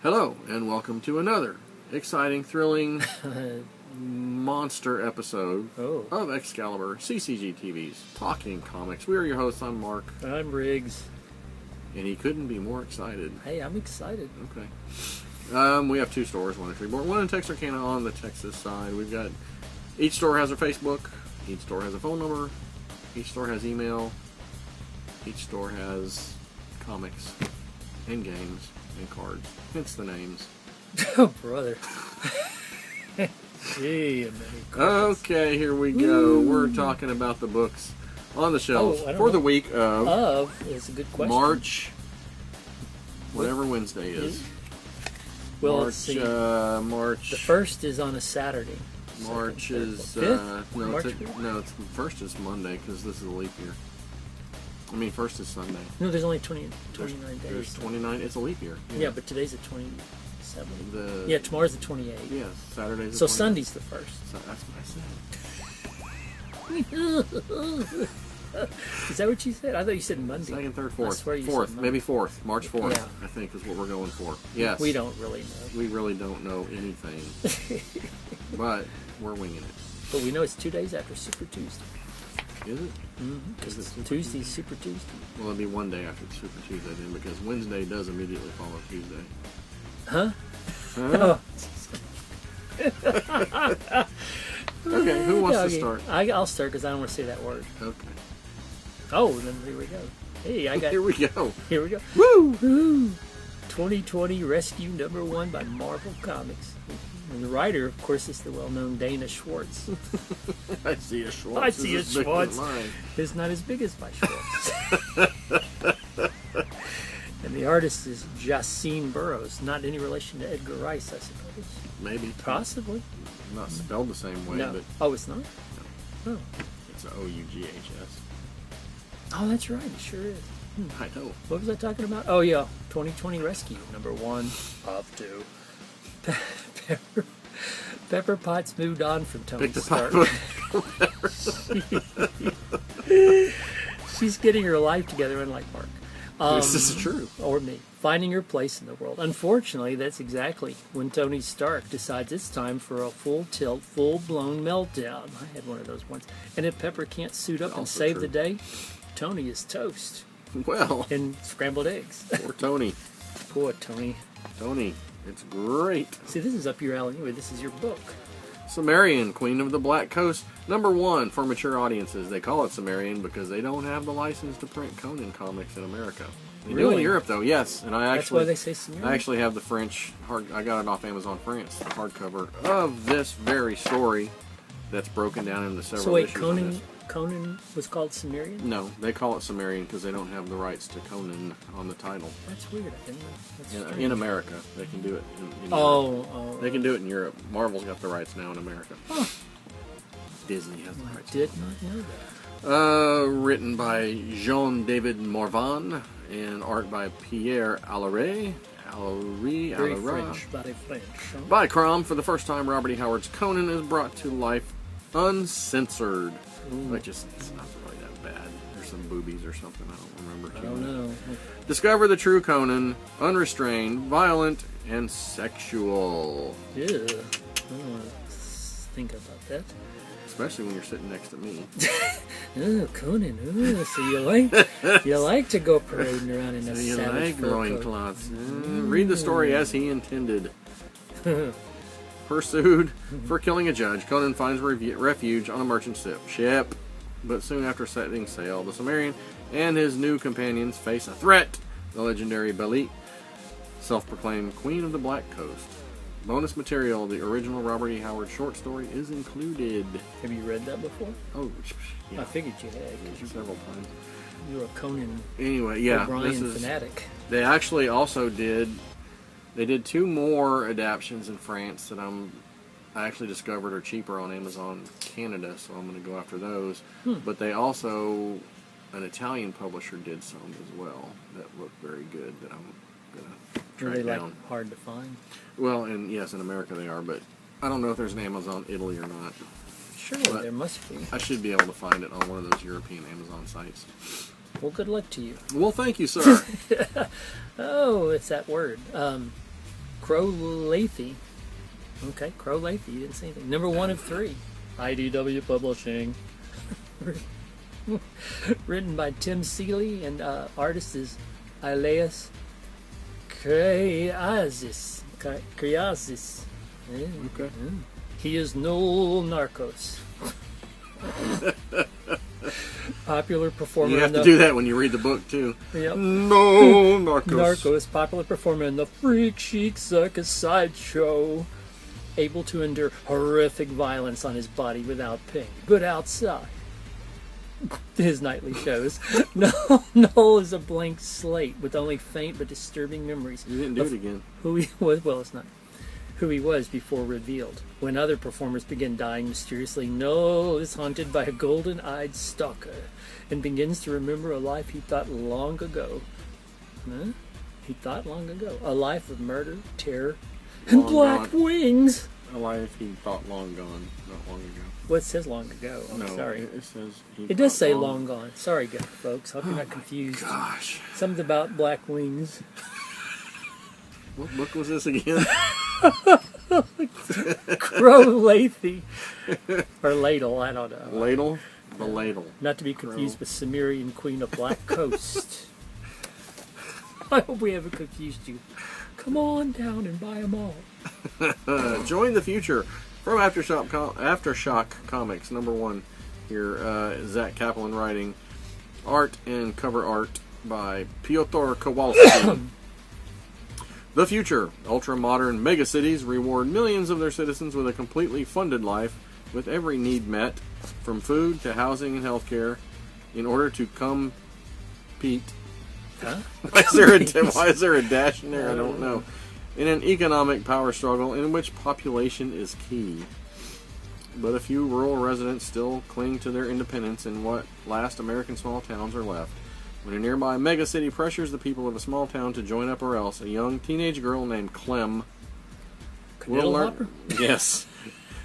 Hello, and welcome to another exciting, thrilling, monster episode of Excalibur CCG TV's Talking Comics. We are your hosts. I'm Mark. I'm Riggs. And he couldn't be more excited. Hey, I'm excited. Okay. We have two stores, one in Freeport, one in Texarkana on the Texas side. We've got, each store has a Facebook, each store has a phone number, each store has email, each store has comics and games and cards. Hence the names. Oh, brother. Gee, okay, here we go. Ooh. We're talking about the books on the shelves for the week of is a good question. March, whatever Wednesday is. Well, March, let's see. March. The first is on a Saturday. March is the first is Monday because this is a leap year. I mean, first is Sunday. No, there's only 29 days. There's 29. It's a leap year. Yeah, but today's the 27th. Yeah, tomorrow's the 28th. Yeah, Saturday's the 28th. So Sunday's the first. So that's what I said. Is that what you said? I thought you said Monday. Second, third, fourth. I swear you fourth, said maybe fourth. March 4th, yeah. I think is what we're going for. Yes. We don't really know. We really don't know anything. But we're winging it. But we know it's 2 days after Super Tuesday. Is it? Mm-hmm. Because Tuesday's Super Tuesday. Well, it'll be one day after Super Tuesday then, because Wednesday does immediately follow Tuesday. Huh? Okay, who wants to start? I'll start because I don't want to say that word. Okay. Oh, then here we go. Hey, I got. Here we go. Here we go. Woo! Woo! 2020 Rescue #1 by Marvel Comics. And the writer, of course, is the well-known Dana Schwartz. I see a Schwartz. I see a Schwartz. It's not as big as my Schwartz. And the artist is Jacine Burrows. Not any relation to Edgar Rice, I suppose. Maybe. Possibly. Not spelled the same way, no. but... Oh, it's not? No. Oh. It's O-U-G-H-S. Oh, that's right. It sure is. I know. What was I talking about? Oh, yeah. 2020 Rescue #1 of 2. Pepper Potts moved on from Tony Stark. She's getting her life together, unlike Mark. This is true. Or me. Finding her place in the world. Unfortunately, that's exactly when Tony Stark decides it's time for a full tilt, full-blown meltdown. I had one of those once. And if Pepper can't suit up and save the day, Tony is toast. Well. And scrambled eggs. Poor Tony. Poor Tony. Tony. It's great. See, this is up your alley anyway. This is your book. Sumerian, Queen of the Black Coast, #1 for mature audiences. They call it Sumerian because they don't have the license to print Conan comics in America. They do in Europe, though, yes. And that's why they say Sumerian? I actually have the French, I got it off Amazon France, the hardcover of this very story that's broken down into several issues. So wait, Conan was called Sumerian? No, they call it Sumerian because they don't have the rights to Conan on the title. That's weird. I didn't know. That's in America, they can do it. In Europe. They can do it in Europe. Marvel's got the rights now in America. Huh. Disney has the rights. I did not know that. Written by Jean-David Morvan and art by Pierre Alleray. Very French. By Crom, for the first time, Robert E. Howard's Conan is brought to life uncensored. Which is, it's not really that bad. There's some boobies or something. I don't remember. I don't know. Discover the true Conan, unrestrained, violent, and sexual. Yeah. I don't want to think about that. Especially when you're sitting next to me. Oh, Conan. Oh, so you like to go parading around in a savage fur loincloths. Read the story as he intended. Pursued for killing a judge, Conan finds refuge on a merchant ship. But soon after setting sail, the Sumerian and his new companions face a threat. The legendary Belit, self-proclaimed Queen of the Black Coast. Bonus material, the original Robert E. Howard short story is included. Have you read that before? Oh, yeah. I figured you had. Several times. You're a Conan O'Brien fanatic. They actually also did... They did 2 more adaptions in France that I actually discovered are cheaper on Amazon Canada, so I'm going to go after those. But they also, an Italian publisher did some as well that looked very good that I'm going to track down. Are they hard to find? Well, and yes, in America they are, but I don't know if there's an Amazon Italy or not. Surely there must be. I should be able to find it on one of those European Amazon sites. Well, good luck to you. Well, thank you, sir. Oh, it's that word. Crow Lethe. Okay, Crow Lethe. You didn't say anything. Number 1 of 3. IDW Publishing. Written by Tim Seeley and artist is Elias Kriazis. Okay. He is no Narcos. Popular performer. You have to do that when you read the book too. Yep. No Narcos. Narcos, popular performer in the Freak Chic Circus sideshow, able to endure horrific violence on his body without pain, but outside his nightly shows, Noel is a blank slate with only faint but disturbing memories. You didn't do it again. Who he was? Well, it's not who he was before revealed. When other performers begin dying mysteriously, Noel is haunted by a golden-eyed stalker and begins to remember a life he thought long ago. Huh? He thought long ago. A life of murder, terror, and Long black gone. wings. A life he thought long gone, not long ago. Well, it says long ago. I'm No, sorry. it says he It does thought say long gone. Sorry, good folks. Hope you're not confused. Gosh, Something about black wings. what book was this again? Crow Lethe. Or Ladle, I don't know. Ladle, the ladle. Not to be confused with Cimmerian Queen of Black Coast. I hope we haven't confused you. Come on down and buy them all. Join the future from Aftershock Comics. Number 1 here. Zach Kaplan writing. Art and cover art by Piotr Kowalski. The future. Ultra-modern megacities reward millions of their citizens with a completely funded life with every need met, from food to housing and healthcare, in order to compete. Huh? Why is there a dash in there? I don't know. In an economic power struggle in which population is key. But a few rural residents still cling to their independence in what last American small towns are left. When a nearby megacity pressures the people of a small town to join up or else, a young teenage girl named Clem will learn. Yes.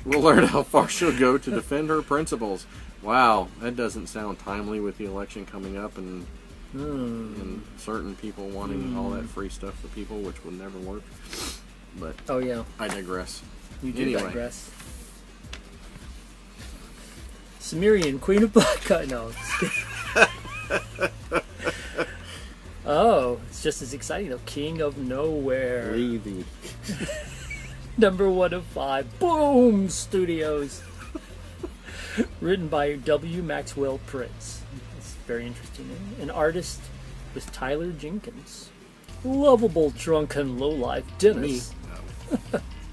We'll learn how far she'll go to defend her principles. Wow, that doesn't sound timely with the election coming up and certain people wanting all that free stuff for people, which would never work. But oh yeah, I digress. You do Anyway. digress. Cimmerian Queen of Black Coast. No. Oh, it's just as exciting though. King of Nowhere. Lethe. Number 1 of 5. Boom Studios. Written by W. Maxwell Prince. It's very interesting. An artist was Tyler Jenkins. Lovable, drunken, lowlife Dennis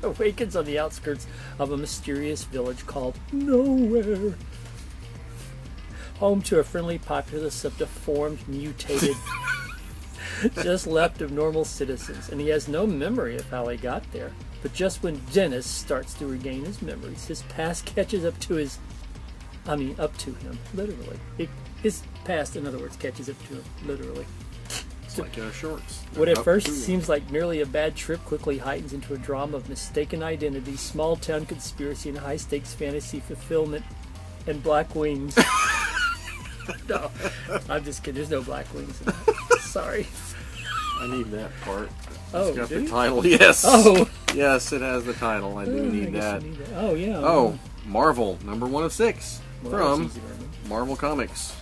awakens on the outskirts of a mysterious village called Nowhere. Home to a friendly populace of deformed, mutated, just left of normal citizens. And he has no memory of how he got there. But just when Dennis starts to regain his memories, his past catches up to him, literally. His past, in other words, catches up to him, literally. It's like shorts. What at Up first to him. seems like merely a bad trip quickly heightens into a drama of mistaken identity, small-town conspiracy, and high-stakes fantasy fulfillment, and black wings. No, I'm just kidding. There's no black wings in that. Sorry. I need that part. Oh, It's got do the you? title. Yes. Oh. Yes, it has the title. I do I need guess that. you need that. Oh, yeah. Oh, Marvel, number 1 of 6 Well, from that's easy to remember. Marvel Comics.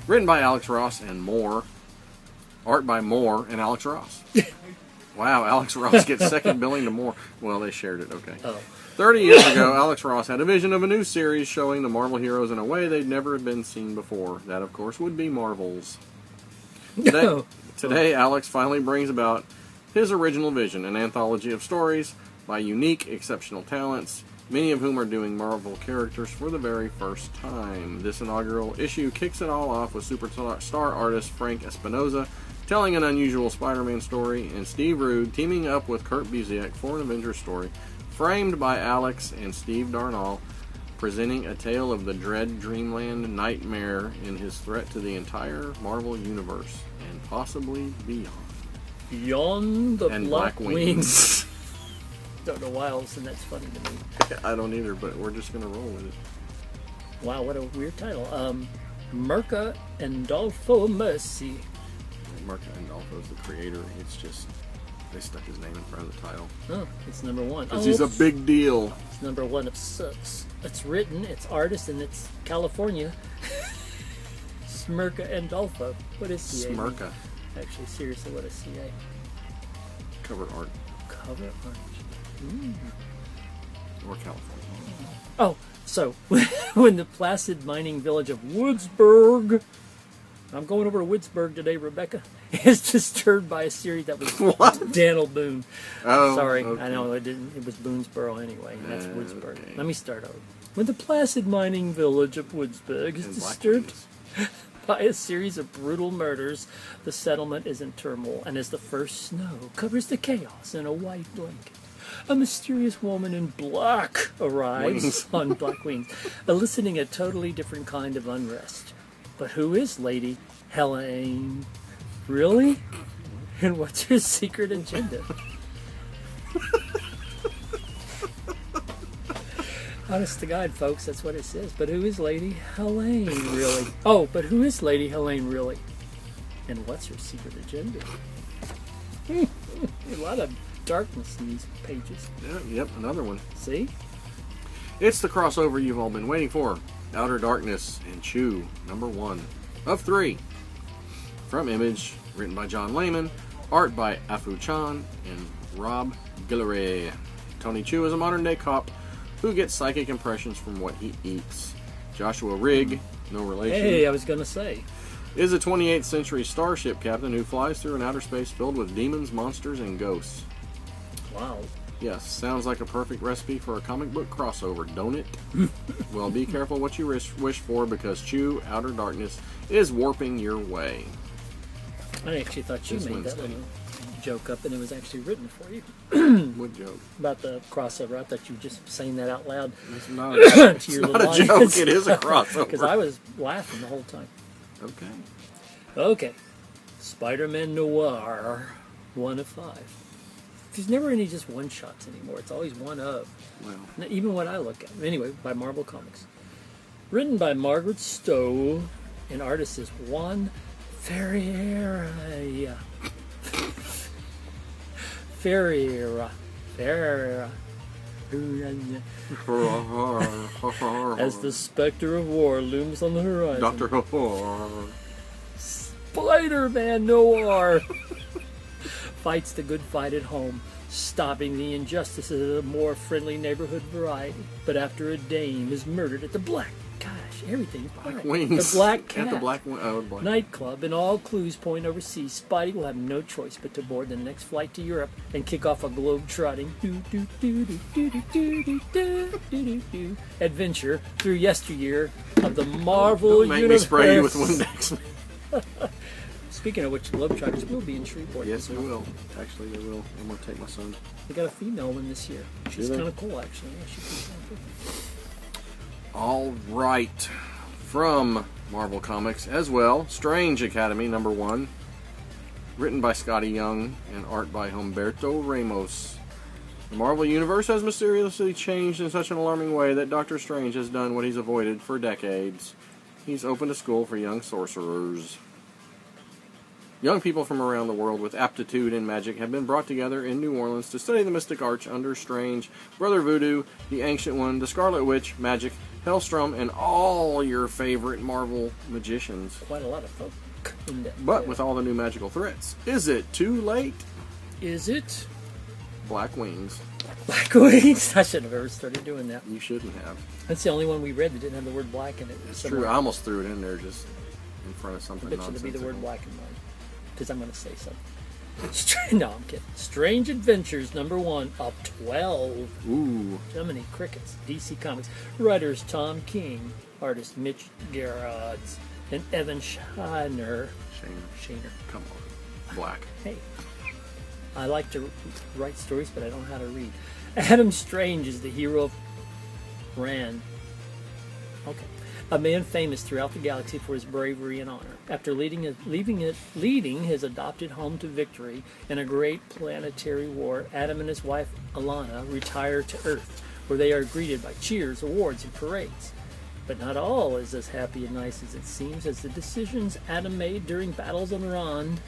Written by Alex Ross and Moore. Art by Moore and Alex Ross. Wow, Alex Ross gets second billing to Moore. Well, they shared it, okay. Oh. 30 years ago, Alex Ross had a vision of a new series showing the Marvel heroes in a way they'd never been seen before. That, of course, would be Marvel's. Today, Alex finally brings about his original vision, an anthology of stories by unique, exceptional talents, many of whom are doing Marvel characters for the very first time. This inaugural issue kicks it all off with superstar artist Frank Espinosa telling an unusual Spider-Man story, and Steve Rude teaming up with Kurt Busiek for an Avengers story, framed by Alex and Steve Darnall, presenting a tale of the dread dreamland nightmare in his threat to the entire Marvel universe, and possibly beyond. Beyond the And Black Black Wings. Wings. Don't know why all of a sudden that's funny to me. I don't either, but we're just going to roll with it. Wow, what a weird title. Merca and Dolfo Mercy. Mark Andolfo's the creator. It's just they stuck his name in front of the title. Oh, it's number one. Because he's a big deal. It's number one. It's written, it's artist, and it's California. Smirka Andolfo. What is CA? Smirka. Actually, seriously, what is CA? Cover art. Cover art. Or California. Oh, so when the placid mining village of Woodsburg, I'm going over to Woodsburg today, Rebecca, is disturbed by a series that was Daniel Boone. Oh, sorry, okay. I know it didn't. It was Boonesboro anyway. And that's Woodsburg. Okay. Let me start over. When the placid mining village of Woodsburg is And disturbed Black by a series of brutal murders, the settlement is in turmoil, and as the first snow covers the chaos in a white blanket, a mysterious woman in black arrives on black wings, eliciting a totally different kind of unrest. But who is Lady Helene? Really? And what's her secret agenda? Honest to God, folks, that's what it says. But who is Lady Helene, really? Oh, but who is Lady Helene, really? And what's her secret agenda? A lot of darkness in these pages. Yeah, yep, another one. See? It's the crossover you've all been waiting for. Outer Darkness and Chew, number 1 of 3. From Image, written by John Layman, art by Afu Chan and Rob Guillory. Tony Chu is a modern-day cop who gets psychic impressions from what he eats. Joshua Rigg, no relation. Hey, I was going to say. Is a 28th century starship captain who flies through an outer space filled with demons, monsters, and ghosts. Wow. Yes, sounds like a perfect recipe for a comic book crossover, don't it? Well, be careful what you wish for, because Chew, Outer Darkness is warping your way. I actually thought you This made that Wednesday. little joke up, and it was actually written for you What joke? about the crossover. I thought you were just saying that out loud It's not to your not little a joke, audience. it is a crossover. Because I was laughing the whole time. Okay. Okay. Spider-Man Noir, 1 of 5. There's never any just one-shots anymore. It's always one of. Well, Even when I look at them. Anyway, by Marvel Comics. Written by Margaret Stowe, and artist is Juan Ferreira. Ferreira. As the specter of war looms on the horizon. Dr. Horror. Spider-Man Noir fights the good fight at home, stopping the injustices of a more friendly neighborhood variety. But after a dame is murdered at the everything's black. Wings. The Black Cat At the Black Black. nightclub, and all clues point overseas. Spidey will have no choice but to board the next flight to Europe and kick off a globe-trotting adventure through yesteryear of the Marvel Don't make Universe. me spray you with Windex. Speaking of which, Globetrotters will be in Shreveport. Yes, they will. Actually, they will. I'm going to take my son. They got a female one this year. She's they? kind of cool, actually. Yeah, she's kind of cool. All right. From Marvel Comics as well, Strange Academy number 1. Written by Scotty Young and art by Humberto Ramos. The Marvel Universe has mysteriously changed in such an alarming way that Doctor Strange has done what he's avoided for decades. He's opened a school for young sorcerers. Young people from around the world with aptitude in magic have been brought together in New Orleans to study the mystic arts under Strange, Brother Voodoo, the Ancient One, the Scarlet Witch, Magic, Hellstrom, and all your favorite Marvel magicians. Quite a lot of folk in that. But with all the new magical threats, is it too late? Is it? Black Wings. Black Wings? I shouldn't have ever started doing that. You shouldn't have. That's the only one we read that didn't have the word black in it. It's true. I almost threw it in there just in front of I something bet you nonsensical. there'll be the word black in mine. Because I'm going to say something. No, I'm kidding. Strange Adventures number 1 of 12. Ooh. Jiminy Crickets. DC Comics. Writers Tom King. Artist Mitch Gerads. And Evan Shaner. Shaner. Come on. Black. Hey. I like to write stories, but I don't know how to read. Adam Strange is the hero of Rand. Okay. A man famous throughout the galaxy for his bravery and honor. After leading his adopted home to victory in a great planetary war, Adam and his wife Alana retire to Earth, where they are greeted by cheers, awards, and parades. But not all is as happy and nice as it seems, as the decisions Adam made during battles on Rand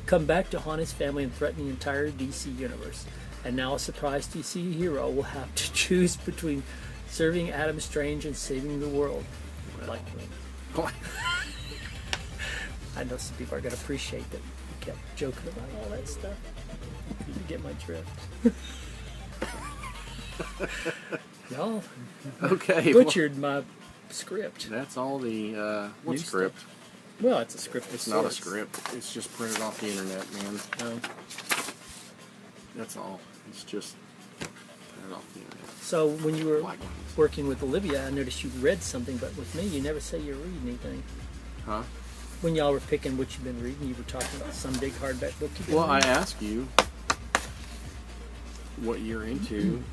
come back to haunt his family and threaten the entire DC universe. And now a surprise DC hero will have to choose between serving Adam Strange and saving the world. Like me. I know some people are going to appreciate that we kept joking about all that stuff. You get my drift. Y'all butchered my script. That's all the what script? Stuff. Well, it's a script. It's not a script. It's just printed off the internet, man. Oh. That's all. It's just printed off the internet. So when you were working with Olivia, I noticed you read something, but with me, you never say you read anything. Huh? When y'all were picking what you've been reading, you were talking about some big hardback book you've been reading. I asked you what you're into.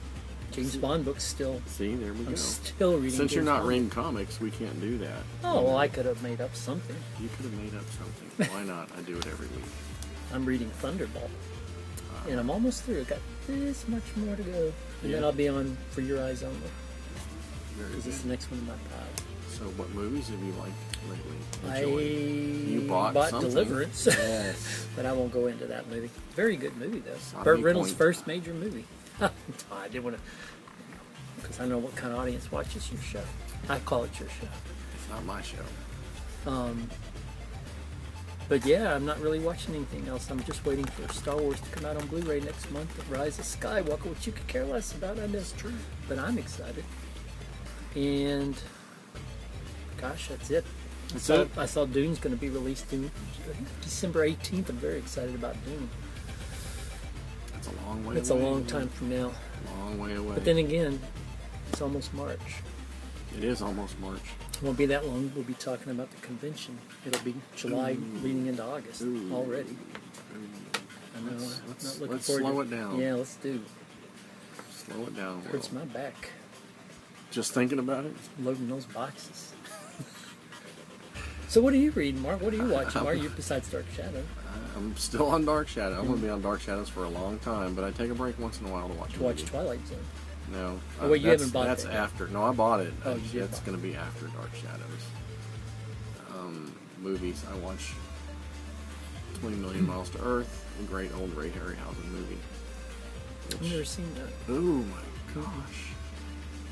James Bond books still. See, there we go. I'm still reading. Since you're James not Bond. reading comics, we can't do that. Oh, well, I could have made up something. You could have made up something. Why not? I do it every week. I'm reading Thunderbolt. And I'm almost through. I've got this much more to go. And then I'll be on For Your Eyes Only. Because it's the next one in my pile. So what movies have you liked lately? You bought something. Deliverance. Yes. But I won't go into that movie. Very good movie, though. Not Burt any Reynolds' point. first major movie. I didn't want to... Because I know what kind of audience watches your show. I call it your show. It's not my show. But yeah, I'm not really watching anything else. I'm just waiting for Star Wars to come out on Blu-ray next month. The Rise of Skywalker, which you could care less about. I know it's true. But I'm excited. And... Gosh, that's it. I saw Dune's going to be released in December 18th. I'm very excited about Dune. That's a long way away. It's a long time from now. Long way away. But then again, it's almost March. It is almost March. It won't be that long. We'll be talking about the convention. It'll be July leading into August already. I know. Let's not looking forward slow to it down. Yeah, let's do. Slow it down. Hurts my back. Just thinking about it? Loading those boxes. So what are you reading, Mark? What are you watching, Mark? You besides Dark Shadow? I'm still on Dark Shadow. I'm going to be on Dark Shadows for a long time, but I take a break once in a while to watch. To watch Twilight Zone. No. Oh, wait, you haven't bought That's that after. No, I bought it. Oh, you did It's going to be after Dark Shadows. Movies. I watch 20 Million Miles to Earth, a great old Ray Harryhausen movie. I've never seen that. Oh my gosh.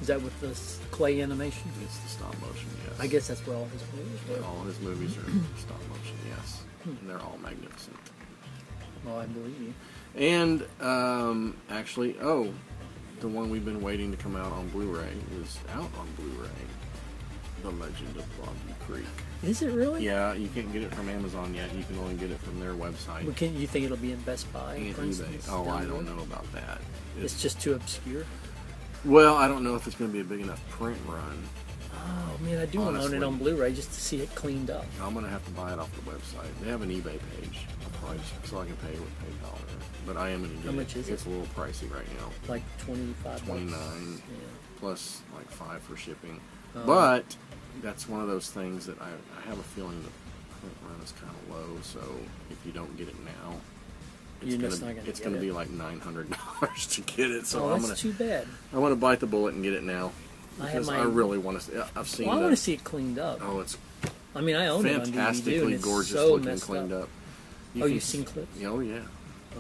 Is that with the clay animation? It's the stop motion, yes. I guess that's where all his movies were. All his movies are stop motion, yes. And they're all magnificent. Well, I believe you. And actually, the one we've been waiting to come out on Blu-ray is out on Blu-ray. The Legend of Boggy Creek. Is it really? Yeah, you can't get it from Amazon yet. You can only get it from their website. Well, you think it'll be in Best Buy, And for eBay. instance? Oh, I don't know about that. It's just too obscure? Well, I don't know if it's going to be a big enough print run. Oh, man, I do want to own it on Blu-ray just to see it cleaned up. I'm going to have to buy it off the website. They have an eBay page. So I can pay with PayPal. But I am going to get it. How much is it? It's a little pricey right now. Like $25? $29 Yeah. plus like $5 for shipping. Oh. But that's one of those things that I have a feeling the print run is kind of low. So if you don't get it now, it's going to be like $900 to get it. So that's too bad. I want to bite the bullet and get it now because I really want to. I've seen. Well, I want to see it cleaned up. Oh, it's. I mean, I own it on DVD, fantastically and gorgeous so looking, cleaned up. You've seen clips? Oh yeah.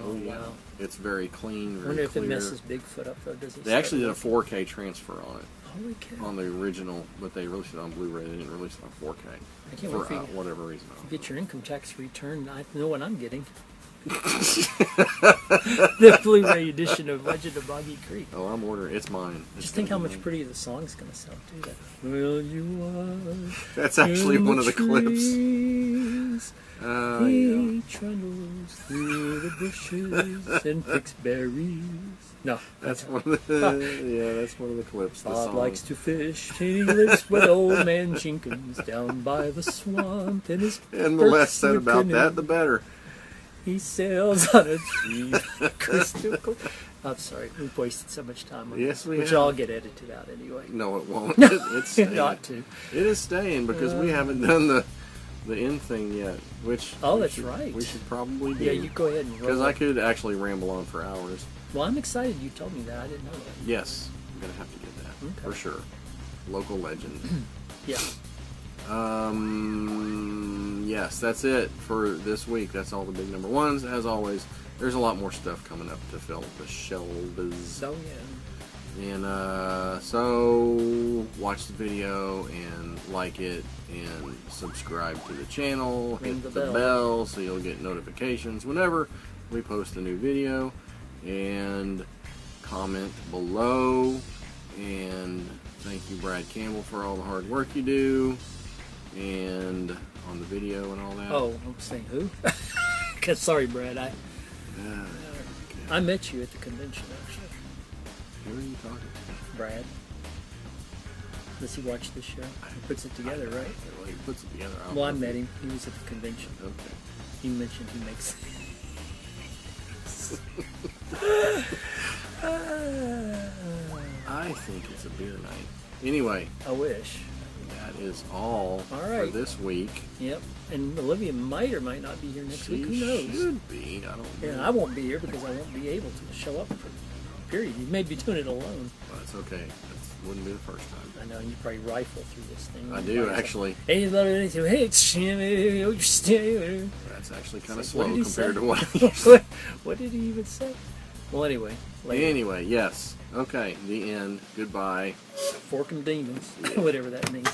Oh yeah. Wow. It's very clean. Very I wonder if clear. it messes Bigfoot up though. Does it? They actually did a 4K transfer on it. Holy cow! On the original, but they released it on Blu-ray. They didn't release it on 4K. I can't for wait for whatever reason. Get your income tax return. I know what I'm getting. The Blu-ray edition of Legend of Boggy Creek. Oh, I'm ordering. It's mine. Just think how much prettier the song's going to sound too. Will you walk? That's actually one of the clips. He trundles through the bushes and picks berries. No, that's one of the that's one of the clips. Bob likes to fish. He lives with old man Jenkins down by the swamp. And the less said about that, the better. He sails on a tree. Crystal clear. I'm sorry, we've wasted so much time on this. Which all get edited out anyway. No, it won't. It's staying. Not to. It is staying because we haven't done the end thing yet. Which that's right. We should probably do. Yeah, you go ahead and roll. Because I could actually ramble on for hours. Well, I'm excited you told me that. I didn't know that. Yes, I'm gonna have to get that for sure. local legend. Yeah. Yes, that's it for this week. That's all the big number ones. As always, there's a lot more stuff coming up to fill the shelves. Oh, yeah. And so watch the video and like it and subscribe to the channel. Ring Hit the the bell so you'll get notifications whenever we post a new video. And comment below. And thank you, Brad Campbell, for all the hard work you do. And on the video and all that. Oh, I'm saying who? Sorry, Brad. I met you at the convention, actually. Who are you talking to? Brad. Does he watch this show? He puts it together, right? Well, he puts it together. Well, I met him. He was at the convention. Okay. He mentioned he makes... I think it's a beer night. Anyway. I wish. That is all for this week. Yep. And Olivia might or might not be here next week. Who knows? She should be. I don't know. Yeah, I won't be here because I won't be able to show up for a period. You may be doing it alone. Well, that's okay. That wouldn't be the first time. I know. You probably rifle through this thing. I do, actually. Hey, That's actually kind of slow compared to what what did he even say? Well, anyway. Later. Anyway, yes. Okay, the end. Goodbye. Fork 'em demons. Whatever that means.